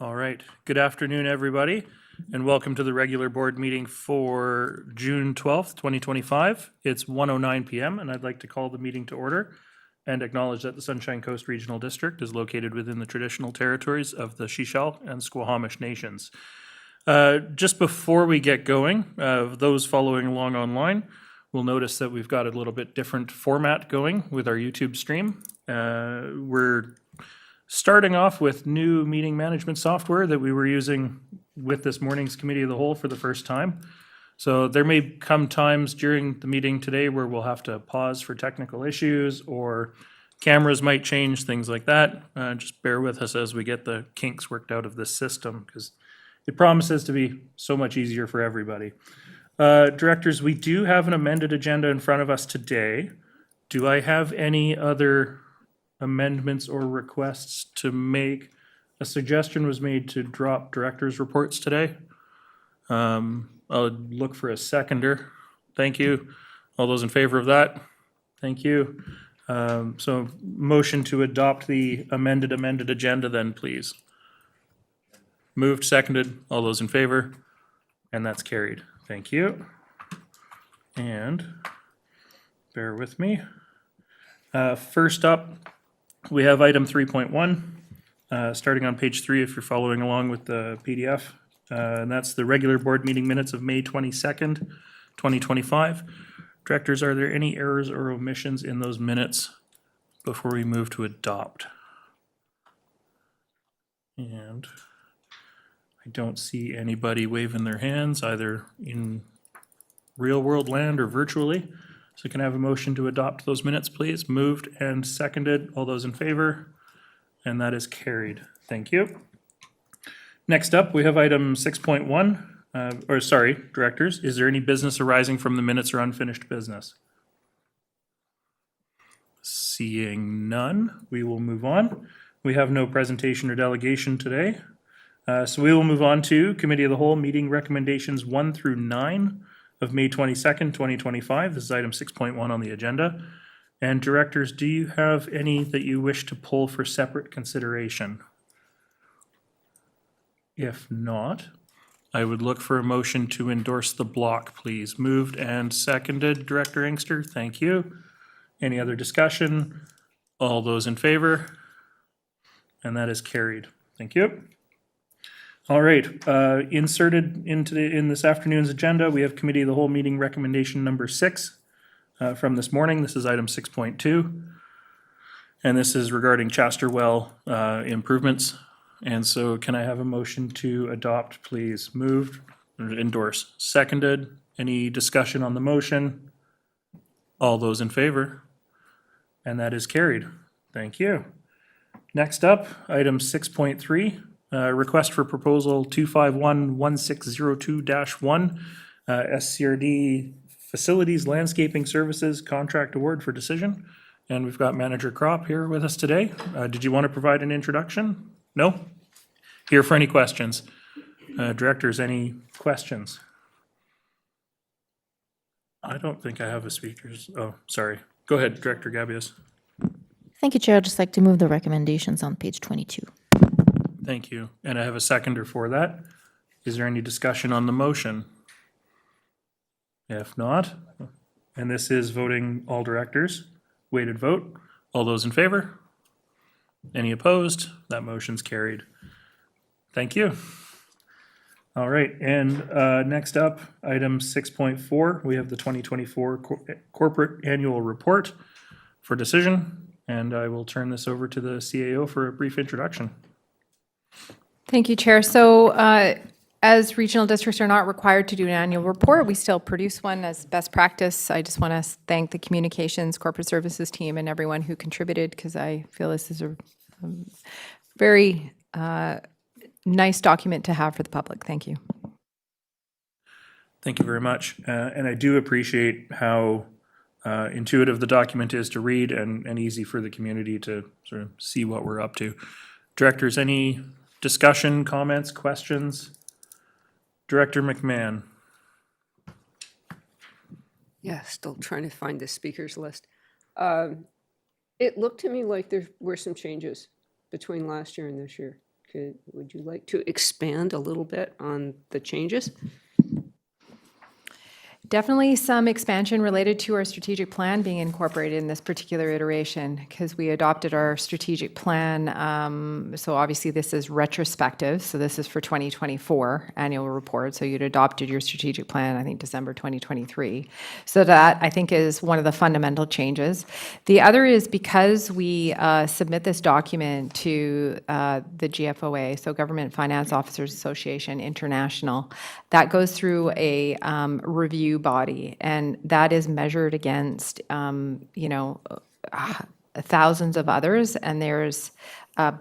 All right. Good afternoon, everybody, and welcome to the regular board meeting for June 12th, 2025. It's 1:09 p.m., and I'd like to call the meeting to order and acknowledge that the Sunshine Coast Regional District is located within the traditional territories of the Shishal and Squamish Nations. Just before we get going, those following along online will notice that we've got a little bit different format going with our YouTube stream. We're starting off with new meeting management software that we were using with this morning's Committee of the Whole for the first time. So there may come times during the meeting today where we'll have to pause for technical issues or cameras might change, things like that. Just bear with us as we get the kinks worked out of this system because it promises to be so much easier for everybody. Directors, we do have an amended agenda in front of us today. Do I have any other amendments or requests to make? A suggestion was made to drop directors' reports today. I'll look for a seconder. Thank you. All those in favor of that? Thank you. So motion to adopt the amended agenda then, please. Moved, seconded. All those in favor? And that's carried. Thank you. And bear with me. First up, we have item 3.1, starting on page 3 if you're following along with the PDF. And that's the regular board meeting minutes of May 22nd, 2025. Directors, are there any errors or omissions in those minutes before we move to adopt? And I don't see anybody waving their hands either in real world land or virtually. So can I have a motion to adopt those minutes, please? Moved and seconded. All those in favor? And that is carried. Thank you. Next up, we have item 6.1, directors. Is there any business arising from the minutes or unfinished business? Seeing none, we will move on. We have no presentation or delegation today. So we will move on to Committee of the Whole meeting recommendations 1 through 9 of May 22nd, 2025. This is item 6.1 on the agenda. And directors, do you have any that you wish to pull for separate consideration? If not, I would look for a motion to endorse the block, please. Moved and seconded, Director Inkster. Thank you. Any other discussion? All those in favor? And that is carried. Thank you. All right, inserted in this afternoon's agenda, we have Committee of the Whole meeting recommendation number 6 from this morning. This is item 6.2. And this is regarding Chaster Well improvements. And so can I have a motion to adopt, please? Moved, or endorse, seconded. Any discussion on the motion? All those in favor? And that is carried. Thank you. Next up, item 6.3. Request for proposal 251-1602-1, SCRD Facilities Landscaping Services Contract Award for decision. And we've got Manager Kropp here with us today. Did you want to provide an introduction? No? Here for any questions. Directors, any questions? I don't think I have a speaker's. Oh, sorry. Go ahead, Director Gabius. Thank you, Chair. I'd just like to move the recommendations on page 22. Thank you. And I have a seconder for that. Is there any discussion on the motion? If not, and this is voting all directors, weighted vote. All those in favor? Any opposed? That motion's carried. Thank you. All right, and next up, item 6.4, we have the 2024 Corporate Annual Report for decision, and I will turn this over to the CAO for a brief introduction. Thank you, Chair. So as regional districts are not required to do an annual report, we still produce one as best practice. I just want to thank the communications, corporate services team and everyone who contributed because I feel this is a very nice document to have for the public. Thank you. Thank you very much. And I do appreciate how intuitive the document is to read and easy for the community to sort of see what we're up to. Directors, any discussion, comments, questions? Director McMahon. Yeah, still trying to find the speakers list. It looked to me like there were some changes between last year and this year. would you like to expand a little bit on the changes? Definitely some expansion related to our strategic plan being incorporated in this particular iteration because we adopted our strategic plan. So obviously this is retrospective. So this is for 2024 annual report. So you'd adopted your strategic plan, I think, December 2023. So that I think is one of the fundamental changes. The other is because we submit this document to the GFOA, so Government Finance Officers Association International, that goes through a review body, and that is measured against, thousands of others, and there's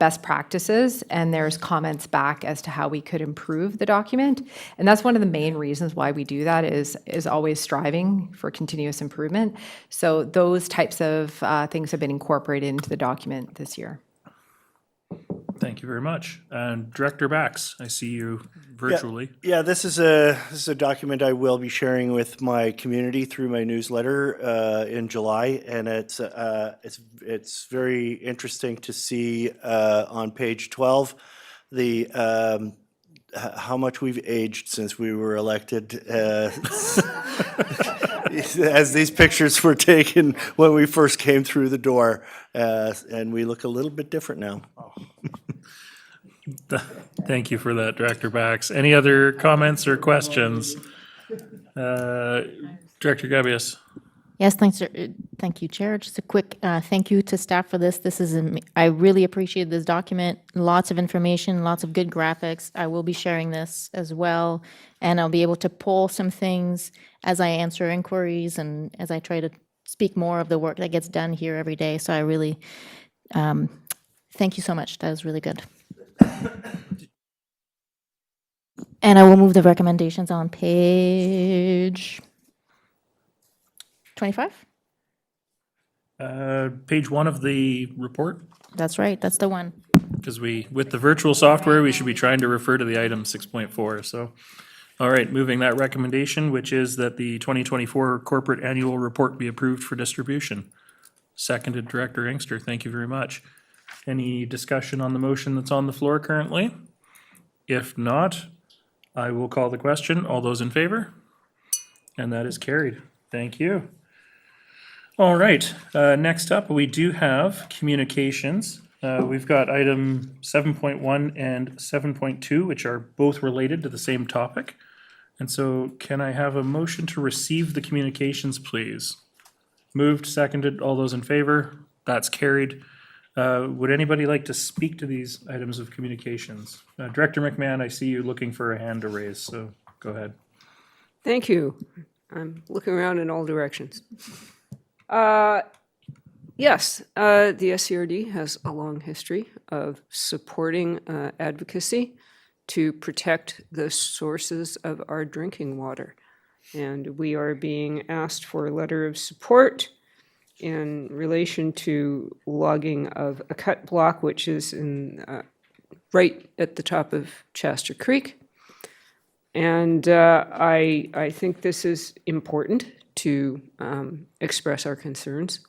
best practices, and there's comments back as to how we could improve the document. And that's one of the main reasons why we do that is always striving for continuous improvement. So those types of things have been incorporated into the document this year. Thank you very much. And Director Bax, I see you virtually. Yeah, this is a document I will be sharing with my community through my newsletter in July, and it's very interesting to see on page 12 the how much we've aged since we were elected. As these pictures were taken when we first came through the door, and we look a little bit different now. Thank you for that, Director Bax. Any other comments or questions? Director Gabius. Yes, thanks, sir. Thank you, Chair. Just a quick thank you to staff for this. I really appreciate this document. Lots of information, lots of good graphics. I will be sharing this as well, and I'll be able to pull some things as I answer inquiries and as I try to speak more of the work that gets done here every day. So I really thank you so much. That was really good. And I will move the recommendations on page 25. Page 1 of the report, That's right. That's the one. because with the virtual software, we should be trying to refer to the item 6.4. So, all right, moving that recommendation, which is that the 2024 corporate annual report be approved for distribution. Seconded, Director Inkster. Thank you very much. Any discussion on the motion that's on the floor currently? If not, I will call the question. All those in favor? And that is carried. Thank you. All right, next up, we do have communications. We've got item 7.1 and 7.2, which are both related to the same topic. And so can I have a motion to receive the communications, please? Moved, seconded, all those in favor? That's carried. Would anybody like to speak to these items of communications? Director McMahon, I see you looking for a hand to raise, so go ahead. Thank you. I'm looking around in all directions. Yes, the SCRD has a long history of supporting advocacy to protect the sources of our drinking water. And we are being asked for a letter of support in relation to logging of a cut block, which is right at the top of Shasta Creek. And I think this is important to express our concerns,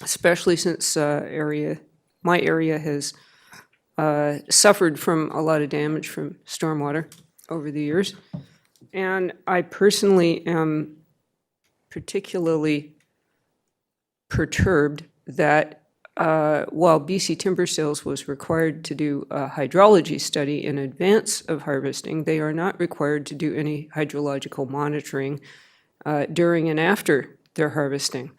especially since my area has suffered from a lot of damage from stormwater over the years. And I personally am particularly perturbed that while BC Timber Sales was required to do a hydrology study in advance of harvesting, they are not required to do any hydrological monitoring during and after their harvesting.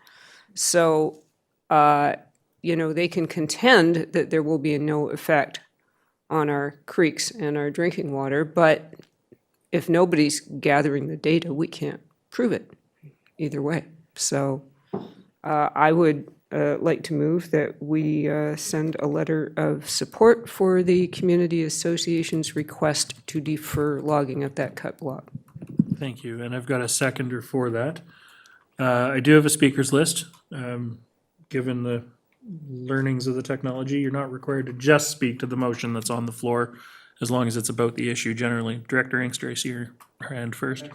So, they can contend that there will be no effect on our creeks and our drinking water, but if nobody's gathering the data, we can't prove it either way. So I would like to move that we send a letter of support for the Community Association's request to defer logging of that cut block. Thank you, and I've got a seconder for that. I do have a speakers list. Given the learnings of the technology, you're not required to just speak to the motion that's on the floor, as long as it's about the issue generally. Director Inkster, I see your hand first.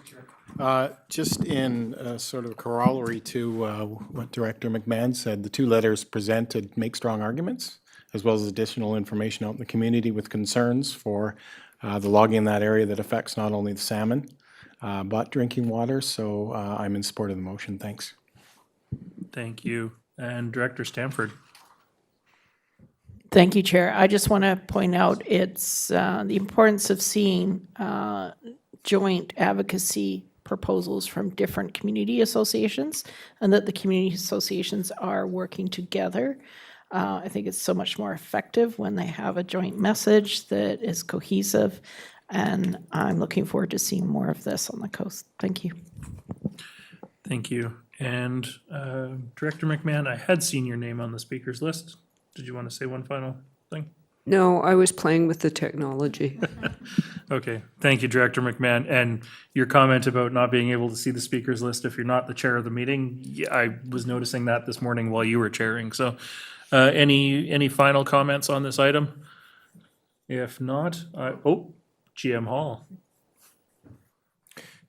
Just in sort of corollary to what Director McMahon said, the two letters presented make strong arguments. as well as additional information out in the community with concerns for the logging in that area that affects not only the salmon, but drinking water. So I'm in support of the motion. Thanks. Thank you. And Director Stanford. Thank you, Chair. I just want to point out it's the importance of seeing joint advocacy proposals from different community associations, and that the community associations are working together. I think it's so much more effective when they have a joint message that is cohesive, and I'm looking forward to seeing more of this on the coast. Thank you. Thank you. And Director McMahon, I had seen your name on the speakers list. Did you want to say one final thing? No, I was playing with the technology. Okay, thank you, Director McMahon. And your comment about not being able to see the speakers list if you're not the chair of the meeting, yeah, I was noticing that this morning while you were chairing. So any final comments on this item? If not, GM Hall.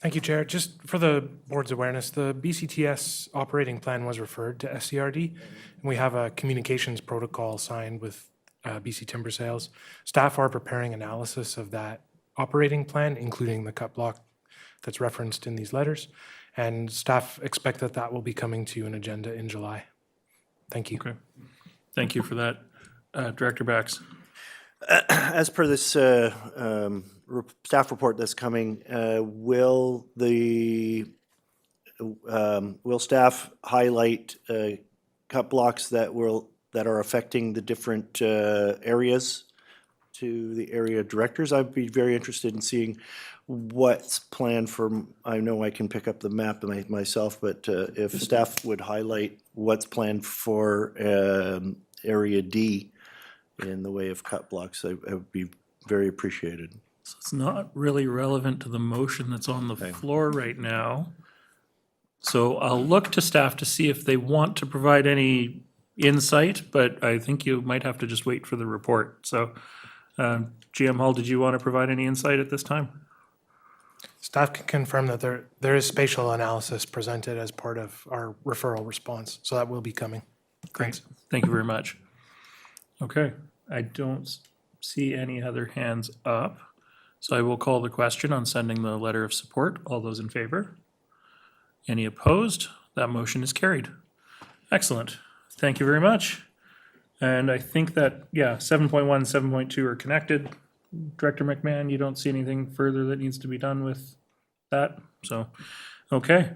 Thank you, Chair. Just for the board's awareness, the BCTS operating plan was referred to SCRD, and we have a communications protocol signed with BC Timber Sales. Staff are preparing analysis of that operating plan, including the cut block that's referenced in these letters, and staff expect that that will be coming to an agenda in July. Thank you. Okay, thank you for that. Director Bax. As per this staff report that's coming, will staff highlight cut blocks that are affecting the different areas to the area directors? I'd be very interested in seeing what's planned for. I know I can pick up the map myself, but if staff would highlight what's planned for area D in the way of cut blocks, I would be very appreciated. So it's not really relevant to the motion that's on the floor right now. So I'll look to staff to see if they want to provide any insight, but I think you might have to just wait for the report. So GM Hall, did you want to provide any insight at this time? Staff can confirm that there is spatial analysis presented as part of our referral response, so that will be coming. Great, thank you very much. Okay, I don't see any other hands up. So I will call the question on sending the letter of support. All those in favor? Any opposed? That motion is carried. Excellent. Thank you very much. And I think that, 7.1, 7.2 are connected. Director McMahon, you don't see anything further that needs to be done with that? So, okay.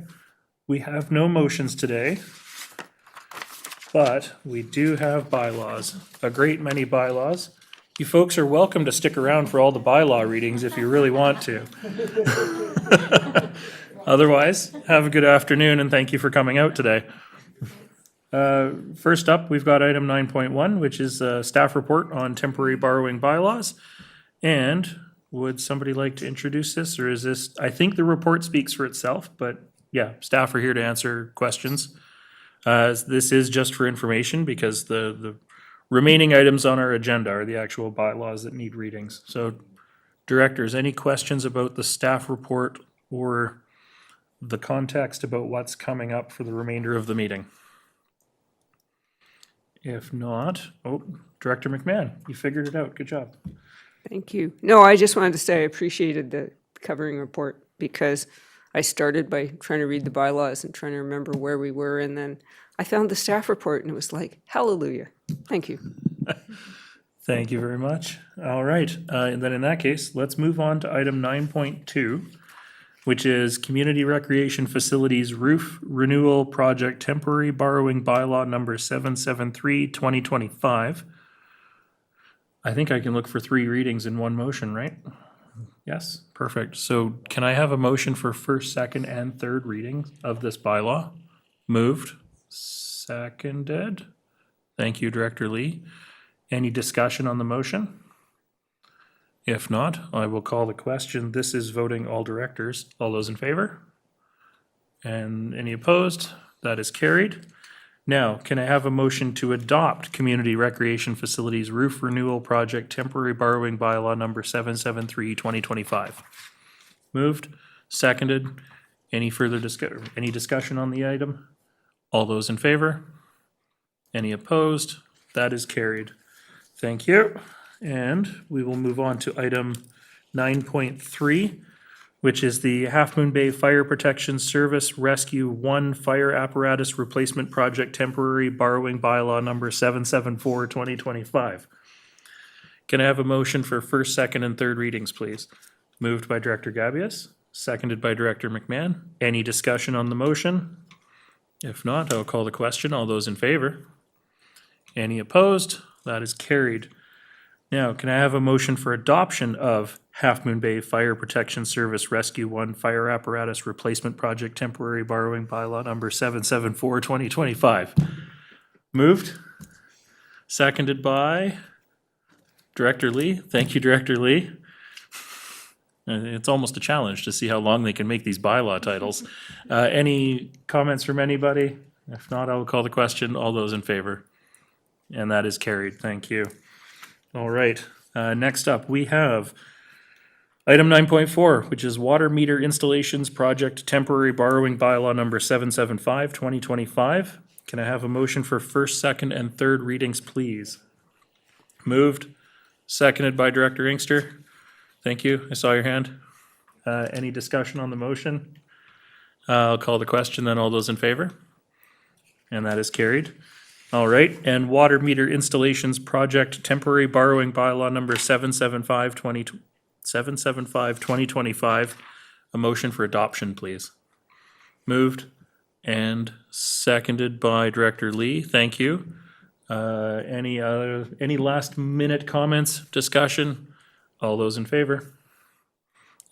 We have no motions today, but we do have bylaws, a great many bylaws. You folks are welcome to stick around for all the bylaw readings if you really want to. Otherwise, have a good afternoon and thank you for coming out today. First up, we've got item 9.1, which is a staff report on temporary borrowing bylaws. And would somebody like to introduce this, or is this, I think the report speaks for itself, but yeah, staff are here to answer questions. This is just for information because the remaining items on our agenda are the actual bylaws that need readings. So directors, any questions about the staff report or the context about what's coming up for the remainder of the meeting? If not, Director McMahon, you figured it out. Good job. Thank you. No, I just wanted to say I appreciated the covering report because I started by trying to read the bylaws and trying to remember where we were, and then I found the staff report and it was like, hallelujah. Thank you. Thank you very much. All right, and then in that case, let's move on to item 9.2, which is Community Recreation Facilities Roof Renewal Project Temporary Borrowing Bylaw Number 773, 2025. I think I can look for 3 readings in one motion, right? Yes, perfect. So can I have a motion for first, second, and third reading of this bylaw? Moved. Seconded. Thank you, Director Lee. Any discussion on the motion? If not, I will call the question. This is voting all directors. All those in favor? And any opposed? That is carried. Now, can I have a motion to adopt Community Recreation Facilities Roof Renewal Project Temporary Borrowing Bylaw Number 773, 2025? Moved, seconded. Any further discussion on the item? All those in favor? Any opposed? That is carried. Thank you. And we will move on to item 9.3, which is the Half Moon Bay Fire Protection Service Rescue 1 Fire Apparatus Replacement Project Temporary Borrowing Bylaw Number 774, 2025. Can I have a motion for first, second, and third readings, please? Moved by Director Gabius, seconded by Director McMahon. Any discussion on the motion? If not, I'll call the question. All those in favor? Any opposed? That is carried. Now, can I have a motion for adoption of Half Moon Bay Fire Protection Service Rescue 1 Fire Apparatus Replacement Project Temporary Borrowing Bylaw Number 774, 2025? Moved. Seconded by Director Lee. Thank you, Director Lee. It's almost a challenge to see how long they can make these bylaw titles. Any comments from anybody? If not, I will call the question. All those in favor? And that is carried. Thank you. All right. Next up, we have item 9.4, which is Water Meter Installations Project Temporary Borrowing Bylaw Number 775, 2025. Can I have a motion for first, second, and third readings, please? Moved. Seconded by Director Inkster. Thank you. I saw your hand. Any discussion on the motion? I'll call the question, then all those in favor? And that is carried. All right, and Water Meter Installations Project Temporary Borrowing Bylaw Number 775, 2025. A motion for adoption, please. Moved and seconded by Director Lee. Thank you. Any last minute comments, discussion? All those in favor?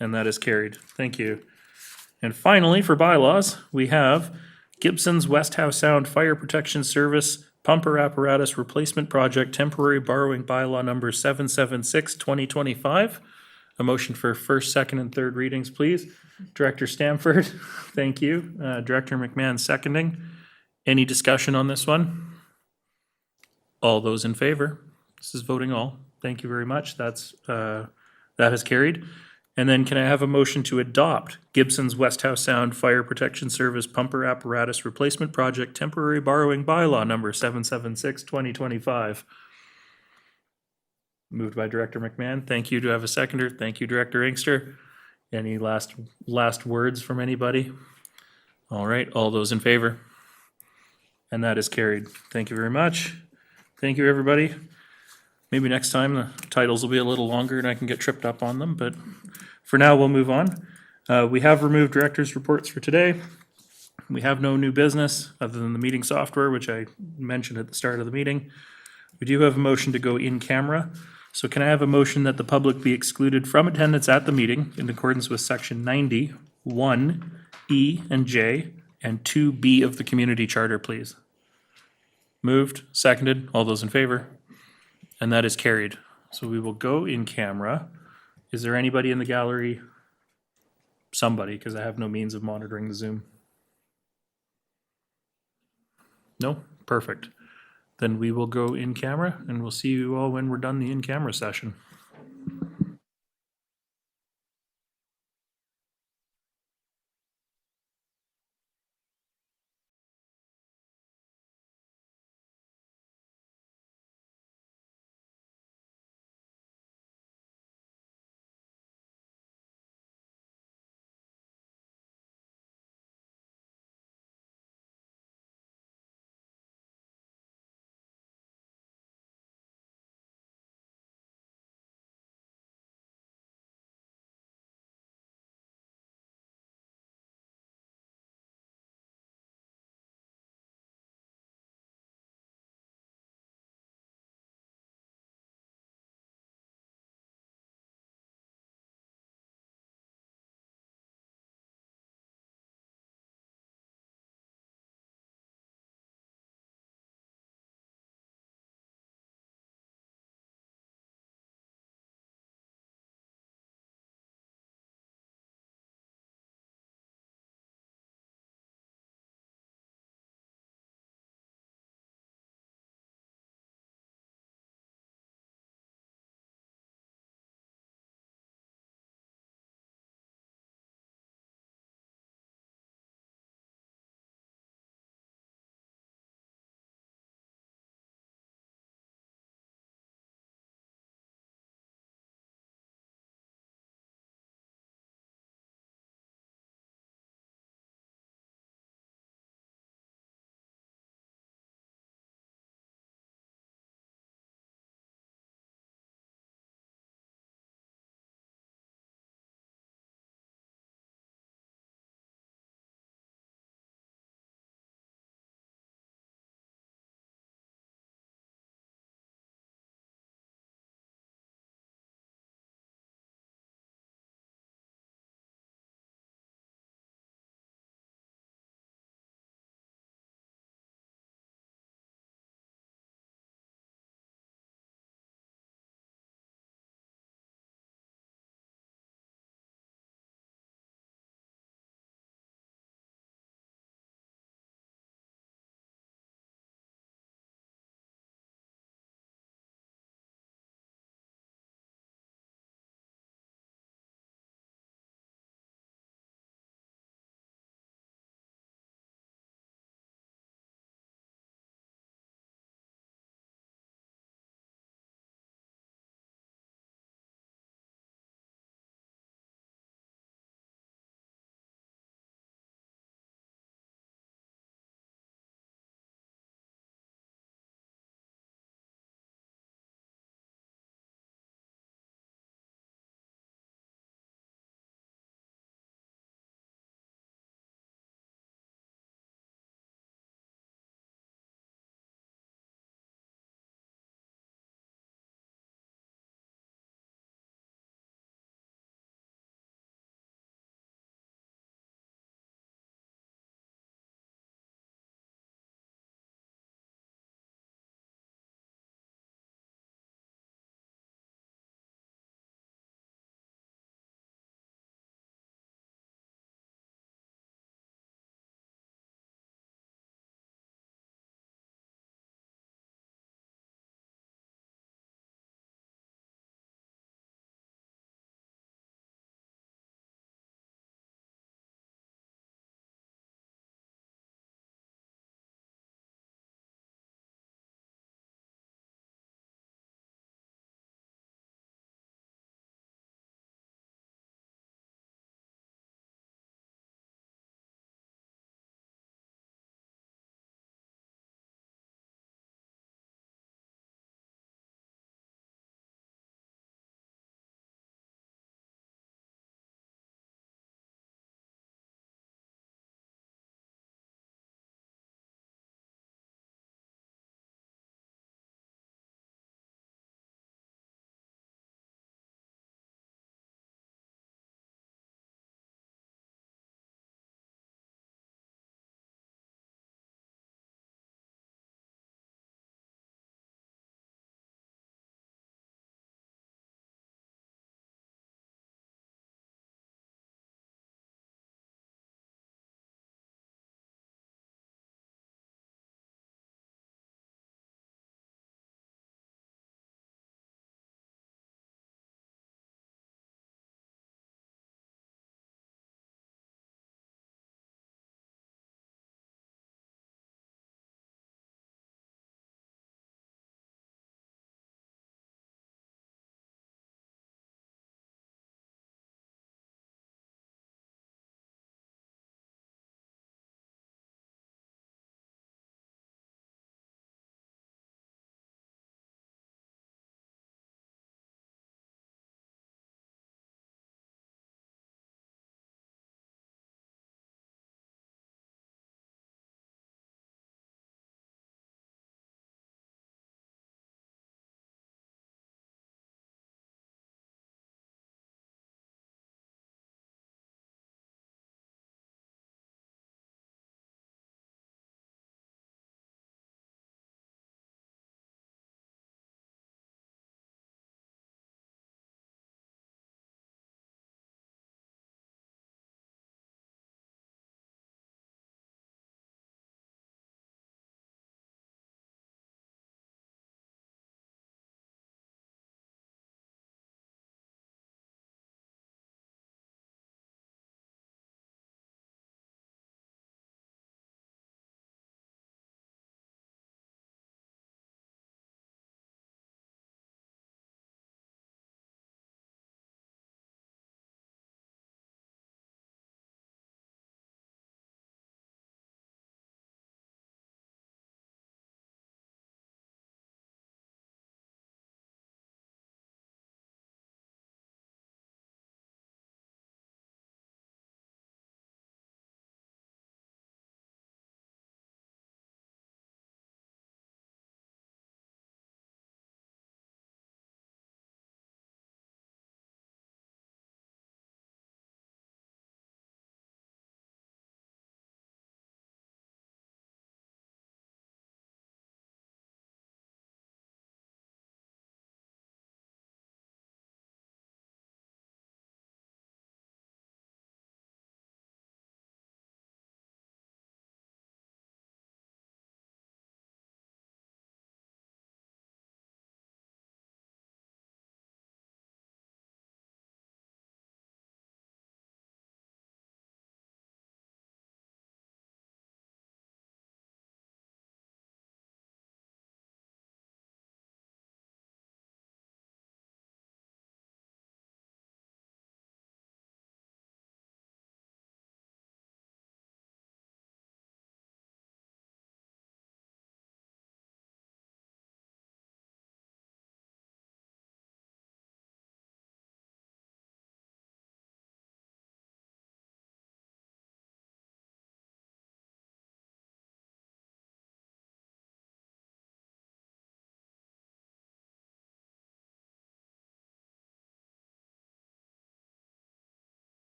And that is carried. Thank you. And finally, for bylaws, we have Gibson's West Howe Sound Fire Protection Service Pumper Apparatus Replacement Project Temporary Borrowing Bylaw Number 776, 2025. A motion for first, second, and third readings, please. Director Stamford, thank you. Director McMahon seconding. Any discussion on this one? All those in favor? This is voting all. Thank you very much. That has carried. And then can I have a motion to adopt Gibson's West Howe Sound Fire Protection Service Pumper Apparatus Replacement Project Temporary Borrowing Bylaw Number 776, 2025? Moved by Director McMahon. Thank you. Do I have a seconder? Thank you, Director Inkster. Any last words from anybody? All right, all those in favor? And that is carried. Thank you very much. Thank you, everybody. Maybe next time the titles will be a little longer and I can get tripped up on them, but for now, we'll move on. We have removed director's reports for today. We have no new business other than the meeting software, which I mentioned at the start of the meeting. We do have a motion to go in camera. So can I have a motion that the public be excluded from attendance at the meeting in accordance with section 90, 1E and J, and 2B of the community charter, please? Moved, seconded, all those in favor? And that is carried. So we will go in camera. Is there anybody in the gallery? Somebody, because I have no means of monitoring the Zoom. No? Perfect. Then we will go in camera and we'll see you all when we're done the in-camera session.